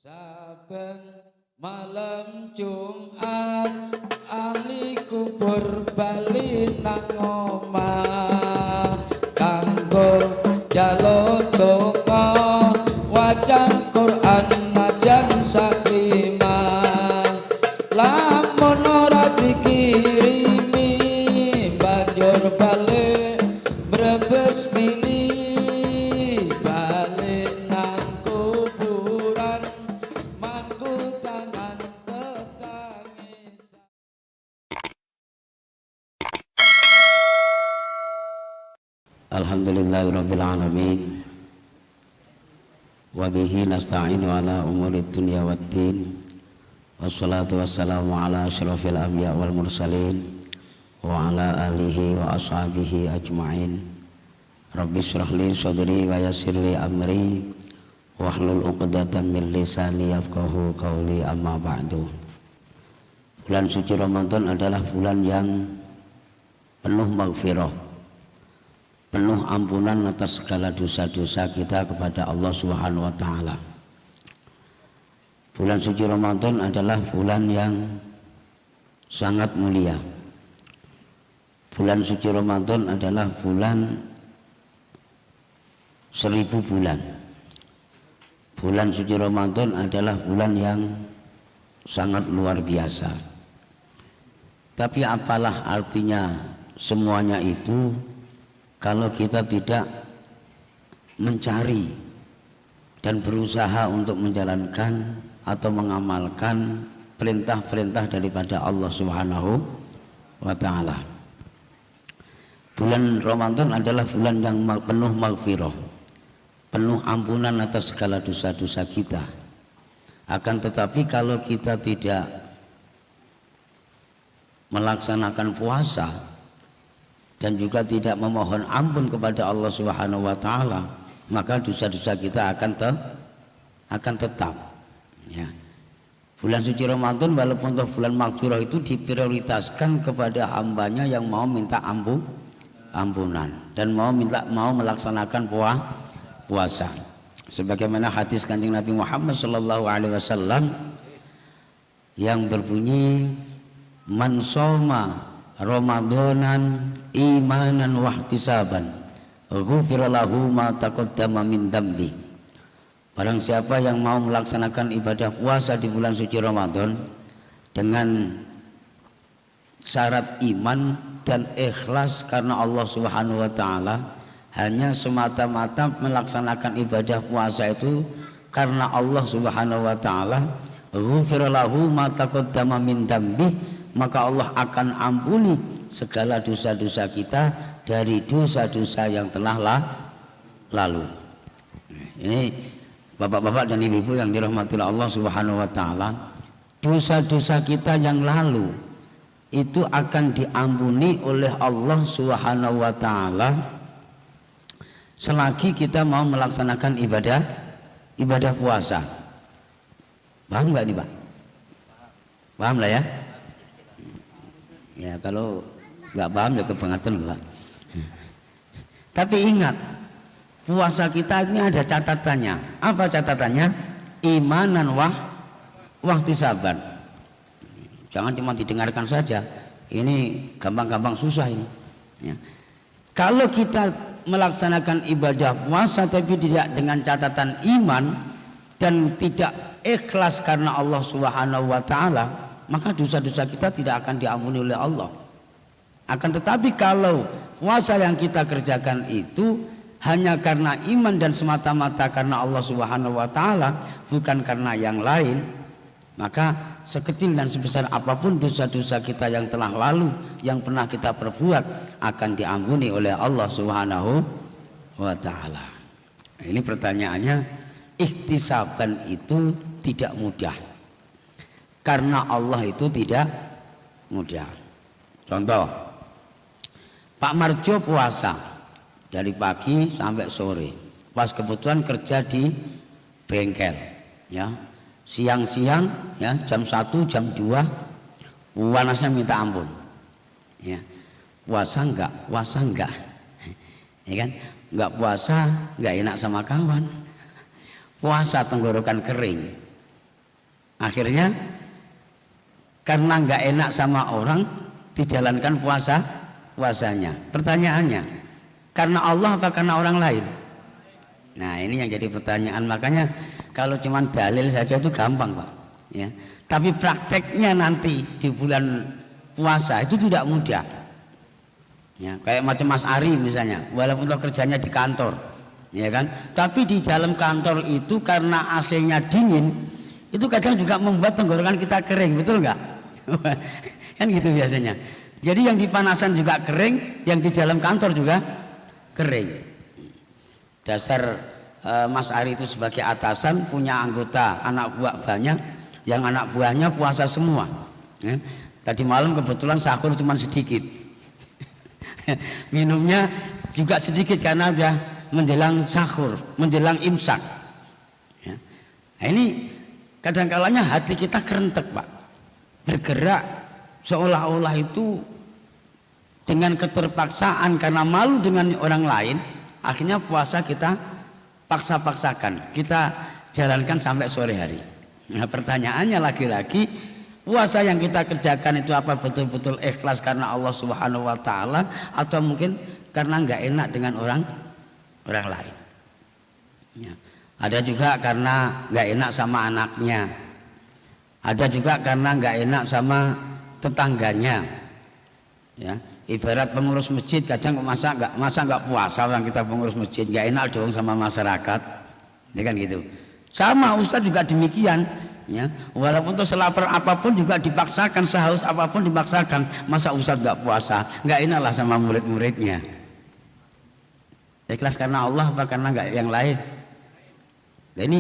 Saben malam Jumat ali kubur bali nang omah kanggo njaluk donga wacan Quran najan sakliman lamun ora dikirimi banjur balik brebes mili balik nang kuburan mangku tangan tetangis. Alhamdulillahirabbil alamin wa bihi nasta'inu ala umurid dunya waddin wassalatu wassalamu ala asyrafil anbiya wal mursalin wa ala alihi wa ashabihi ajma'in. Rabbi shrah li sadri wa yassir li amri wahlul 'uqdatam min lisani yafqahu qawli, amma ba'du. Bulan suci Ramadan adalah bulan yang penuh maghfirah, penuh ampunan atas segala dosa-dosa kita kepada Allah Subhanahu wa taala. Bulan suci Ramadan adalah bulan yang sangat mulia. Bulan suci Ramadan adalah bulan 1000 bulan. Bulan suci Ramadan adalah bulan yang sangat luar biasa. Tapi apalah artinya semuanya itu kalau kita tidak mencari dan berusaha untuk menjalankan atau mengamalkan perintah-perintah daripada Allah Subhanahu wa taala. Bulan Ramadan adalah bulan yang penuh maghfirah, penuh ampunan atas segala dosa-dosa kita. Akan tetapi kalau kita tidak melaksanakan puasa dan juga tidak memohon ampun kepada Allah Subhanahu wa taala, maka dosa-dosa kita akan tetap. Ya. Bulan suci Ramadan walaupun bulan maghfirah itu diprioritaskan kepada hambanya yang mau minta ampunan dan mau melaksanakan puasa. Sebagaimana hadis Kanjeng Nabi Muhammad sallallahu alaihi wasallam yang berbunyi, man shoma Ramadanan imanan wahtisaban ghufira lahu ma taqaddama min dambi. Barang siapa yang mau melaksanakan ibadah puasa di bulan suci Ramadan dengan syarat iman dan ikhlas karena Allah Subhanahu wa taala, hanya semata-mata melaksanakan ibadah puasa itu karena Allah Subhanahu wa taala, ghufira lahu ma taqaddama min dambi, maka Allah akan ampuni segala dosa-dosa kita dari dosa-dosa yang telah lalu. Ini bapak-bapak dan ibu-ibu yang dirahmati Allah Subhanahu wa taala, dosa-dosa kita yang lalu itu akan diampuni oleh Allah Subhanahu wa taala selagi kita mau melaksanakan ibadah puasa. Paham nggak nih Pak? Paham lah ya? Ya kalau nggak paham ya kebangetan lah. Tapi ingat, puasa kita ini ada catatannya. Apa catatannya? Imanan wahtisaban. Jangan cuma didengarkan saja. Ini gampang-gampang susah ini. Ya. Kalau kita melaksanakan ibadah puasa tapi tidak dengan catatan iman dan tidak ikhlas karena Allah Subhanahu wa taala, maka dosa-dosa kita tidak akan diampuni oleh Allah. Akan tetapi kalau puasa yang kita kerjakan itu hanya karena iman dan semata-mata karena Allah Subhanahu wa taala, bukan karena yang lain, maka sekecil dan sebesar apapun dosa-dosa kita yang telah lalu, yang pernah kita perbuat, akan diampuni oleh Allah Subhanahu wa taala. Ini pertanyaannya, ikhtisaban itu tidak mudah. Karena Allah itu tidak mudah. Contoh, Pak Marjo puasa dari pagi sampai sore. Pas kebetulan kerja di bengkel, ya. Siang-siang, ya, jam 1, jam 2, panasnya minta ampun. Ya. Puasa enggak? Puasa enggak? Ya kan? Enggak puasa, enggak enak sama kawan. Puasa tenggorokan kering. Akhirnya karena nggak enak sama orang dijalankan puasanya. Pertanyaannya, karena Allah apa karena orang lain? Nah ini yang jadi pertanyaan. Makanya kalau cuma dalil saja itu gampang Pak ya. Tapi prakteknya nanti di bulan puasa itu tidak mudah ya. Kayak macam Mas Ari misalnya, walaupun kerjanya di kantor ya kan, tapi di dalam kantor itu karena AC-nya dingin, itu kadang juga membuat tenggorokan kita kering, betul nggak? Kan gitu biasanya. Jadi yang di panasan juga kering, yang di dalam kantor juga kering. Dasar Mas Ari itu sebagai atasan punya anggota anak buah banyak, yang anak buahnya puasa semua ya. Tadi malam kebetulan sahur cuma sedikit minumnya juga sedikit karena udah menjelang sahur, menjelang imsak ya. Nah, ini kadang-kalanya hati kita kerentek Pak, bergerak seolah-olah itu dengan keterpaksaan karena malu dengan orang lain. Akhirnya puasa kita paksa-paksakan, kita jalankan sampai sore hari. Nah pertanyaannya lagi-lagi, puasa yang kita kerjakan itu apa betul-betul ikhlas karena Allah Subhanahu wa taala, atau mungkin karena nggak enak dengan orang lain ya. Ada juga karena nggak enak sama anaknya, ada juga karena nggak enak sama tetangganya ya. Ibarat pengurus masjid, kadang masa nggak puasa orang kita pengurus masjid, nggak enak dong sama masyarakat ya kan gitu. Sama Ustadz juga demikian ya, walaupun tuh selapar apapun juga dipaksakan, sehaus apapun dipaksakan. Masa Ustadz nggak puasa, nggak enak lah sama murid-muridnya. Ikhlas karena Allah apa karena nggak yang lain? Nah, ini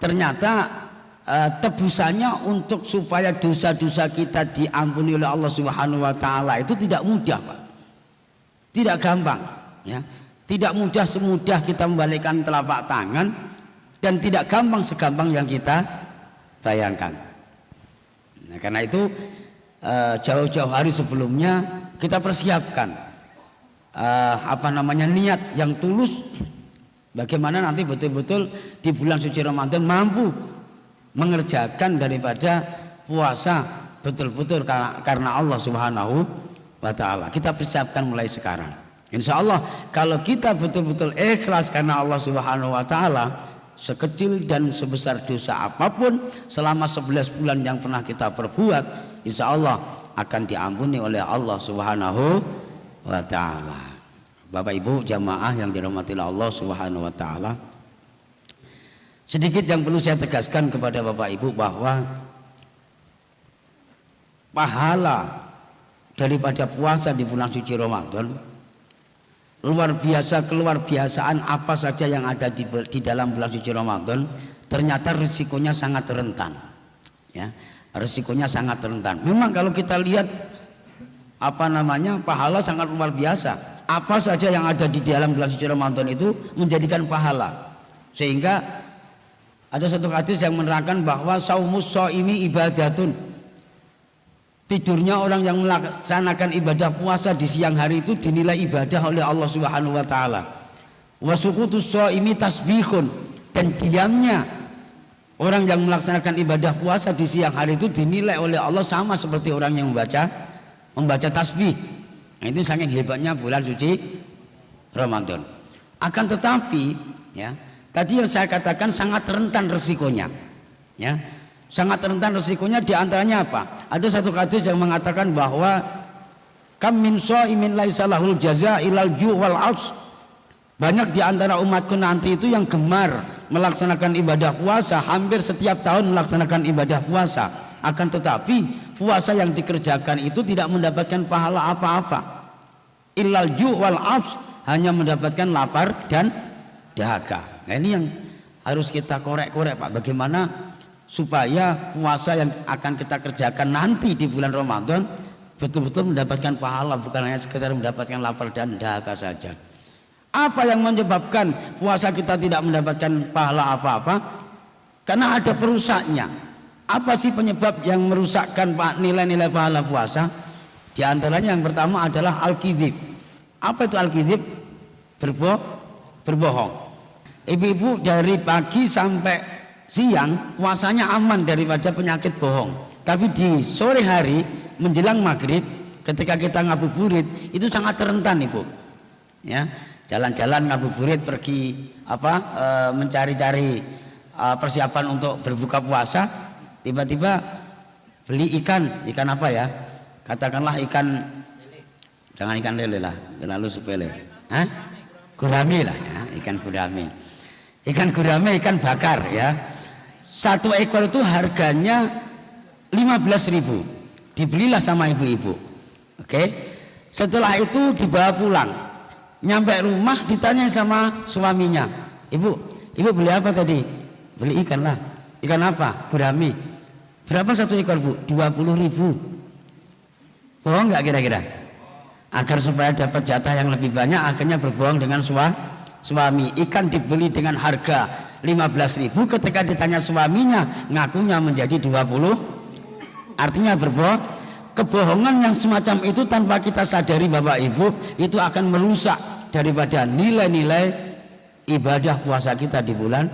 ternyata tebusannya untuk supaya dosa-dosa kita diampuni oleh Allah Subhanahu wa taala itu tidak mudah Pak, tidak gampang ya. Tidak mudah semudah kita membalikkan telapak tangan, dan tidak gampang segampang yang kita bayangkan. Nah, karena itu jauh-jauh hari sebelumnya kita persiapkan niat yang tulus, bagaimana nanti betul-betul di bulan suci Ramadan mampu mengerjakan daripada puasa betul-betul karena Allah Subhanahu wa taala. Kita persiapkan mulai sekarang. Insya Allah kalau kita betul-betul ikhlas karena Allah Subhanahu wa taala, sekecil dan sebesar dosa apapun selama 11 bulan yang pernah kita perbuat, insya Allah akan diampuni oleh Allah Subhanahu wa taala. Bapak Ibu jamaah yang dirahmati Allah Subhanahu wa taala, sedikit yang perlu saya tegaskan kepada Bapak Ibu bahwa pahala daripada puasa di bulan suci Ramadan luar biasa, keluar biasaan apa saja yang ada di dalam bulan suci Ramadan, ternyata risikonya sangat rentan ya, risikonya sangat rentan. Memang kalau kita lihat pahala sangat luar biasa. Apa saja yang ada di dalam bulan suci Ramadan itu menjadikan pahala, sehingga ada satu hadis yang menerangkan bahwa saumus shaimi ibadatun. Tidurnya orang yang melaksanakan ibadah puasa di siang hari itu dinilai ibadah oleh Allah Subhanahu wa taala. Wa sukutus shaimi tasbihun, dan diamnya orang yang melaksanakan ibadah puasa di siang hari itu dinilai oleh Allah sama seperti orang yang membaca tasbih. Nah, itu saking hebatnya bulan suci Ramadan. Akan tetapi ya, tadi yang saya katakan sangat rentan resikonya ya, sangat rentan resikonya. Diantaranya apa? Ada satu hadis yang mengatakan bahwa kam min shaimin laisa lahul jaza ilal ju' wal 'aps. Banyak di antara umatku nanti itu yang gemar melaksanakan ibadah puasa, hampir setiap tahun melaksanakan ibadah puasa. Akan tetapi puasa yang dikerjakan itu tidak mendapatkan pahala apa-apa. Illal ju' wal 'aps, hanya mendapatkan lapar dan dahaga. Nah, ini yang harus kita korek-korek Pak, bagaimana supaya puasa yang akan kita kerjakan nanti di bulan Ramadan betul-betul mendapatkan pahala, bukan hanya sekedar mendapatkan lapar dan dahaga saja. Apa yang menyebabkan puasa kita tidak mendapatkan pahala apa-apa? Karena ada perusaknya. Apa sih penyebab yang merusakkan nilai-nilai pahala puasa? Di antaranya yang pertama adalah al-kizib. Apa itu al-kizib? Berbohong. Ibu-ibu dari pagi sampai siang puasanya aman daripada penyakit bohong. Tapi di sore hari menjelang maghrib ketika kita ngabuburit itu sangat rentan Ibu. Ya, jalan-jalan ngabuburit pergi mencari-cari persiapan untuk berbuka puasa, tiba-tiba beli ikan apa ya? Katakanlah jangan ikan lele lah, terlalu sepele. Gurame lah ya, ikan gurame. Ikan gurame, ikan bakar ya. Satu ekor itu harganya 15.000. Dibelilah sama ibu-ibu. Oke. Setelah itu dibawa pulang. Nyampe rumah ditanya sama suaminya, "Ibu beli apa tadi?" "Beli ikan lah." "Ikan apa?" "Gurame." "Berapa satu ekor, Bu?" 20.000. Bohong nggak kira-kira? Agar supaya dapat jatah yang lebih banyak, akhirnya berbohong dengan suami. Ikan dibeli dengan harga 15.000, ketika ditanya suaminya ngakunya menjadi 20. Artinya berbohong. Kebohongan yang semacam itu tanpa kita sadari Bapak Ibu, itu akan merusak daripada nilai-nilai ibadah puasa kita di bulan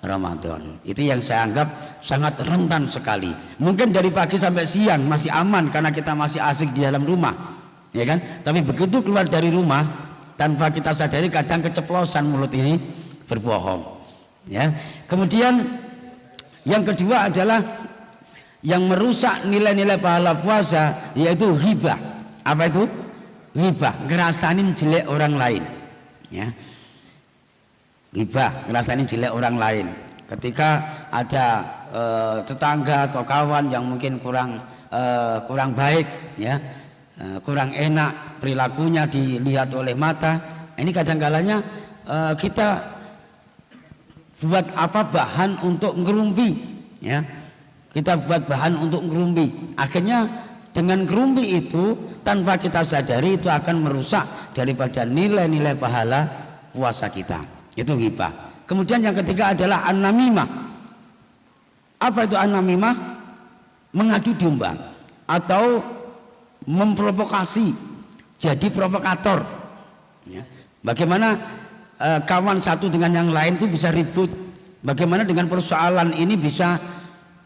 Ramadan. Itu yang saya anggap sangat rentan sekali. Mungkin dari pagi sampai siang masih aman karena kita masih asik di dalam rumah, ya kan? Tapi begitu keluar dari rumah tanpa kita sadari kadang keceplosan mulut ini berbohong. Ya. Kemudian yang kedua adalah yang merusak nilai-nilai pahala puasa, yaitu ghibah. Apa itu? Ghibah, ngerasain jelek orang lain. Ya. Ghibah, ngerasain jelek orang lain. Ketika ada tetangga atau kawan yang mungkin kurang baik, ya, kurang enak perilakunya dilihat oleh mata, ini kadang-kalanya kita buat bahan untuk ngerumpi, ya. Kita buat bahan untuk ngerumpi. Akhirnya dengan ngerumpi itu tanpa kita sadari itu akan merusak daripada nilai-nilai pahala puasa kita. Itu ghibah. Kemudian yang ketiga adalah an-namimah. Apa itu an-namimah? Mengadu domba atau memprovokasi, jadi provokator. Ya. Bagaimana kawan satu dengan yang lain itu bisa ribut? Bagaimana dengan persoalan ini bisa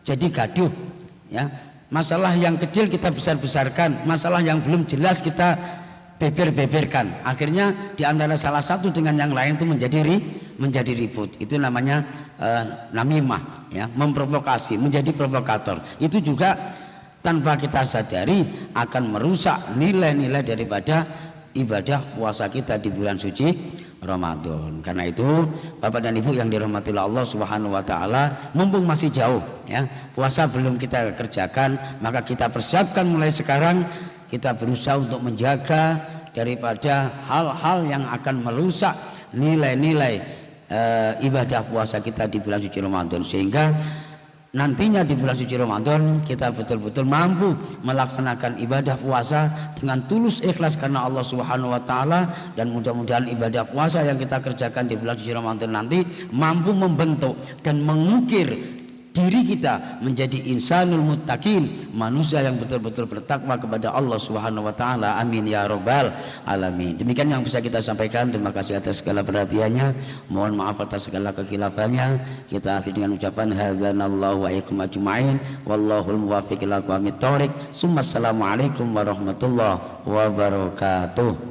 jadi gaduh? Ya. Masalah yang kecil kita besar-besarkan, masalah yang belum jelas kita beber-beberkan. Akhirnya di antara salah satu dengan yang lain itu menjadi ribut. Itu namanya namimah, ya, memprovokasi, menjadi provokator. Itu juga tanpa kita sadari akan merusak nilai-nilai daripada ibadah puasa kita di bulan suci Ramadan. Karena itu Bapak dan Ibu yang dirahmati Allah Subhanahu wa taala, mumpung masih jauh, ya, puasa belum kita kerjakan, maka kita persiapkan mulai sekarang. Kita berusaha untuk menjaga daripada hal-hal yang akan merusak nilai-nilai ibadah puasa kita di bulan suci Ramadan, sehingga nantinya di bulan suci Ramadan kita betul-betul mampu melaksanakan ibadah puasa dengan tulus ikhlas karena Allah Subhanahu wa taala, dan mudah-mudahan ibadah puasa yang kita kerjakan di bulan suci Ramadan nanti mampu membentuk dan mengukir diri kita menjadi insanul muttaqin, manusia yang betul-betul bertakwa kepada Allah Subhanahu wa taala. Amin ya rabbal alamin. Demikian yang bisa kita sampaikan. Terima kasih atas segala perhatiannya. Mohon maaf atas segala kekhilafannya. Kita akhiri dengan ucapan hadzanallahu wa iyyakum ajmain. Wallahul muwaffiq ila aqwamit thoriq. Assalamualaikum warahmatullahi wabarakatuh.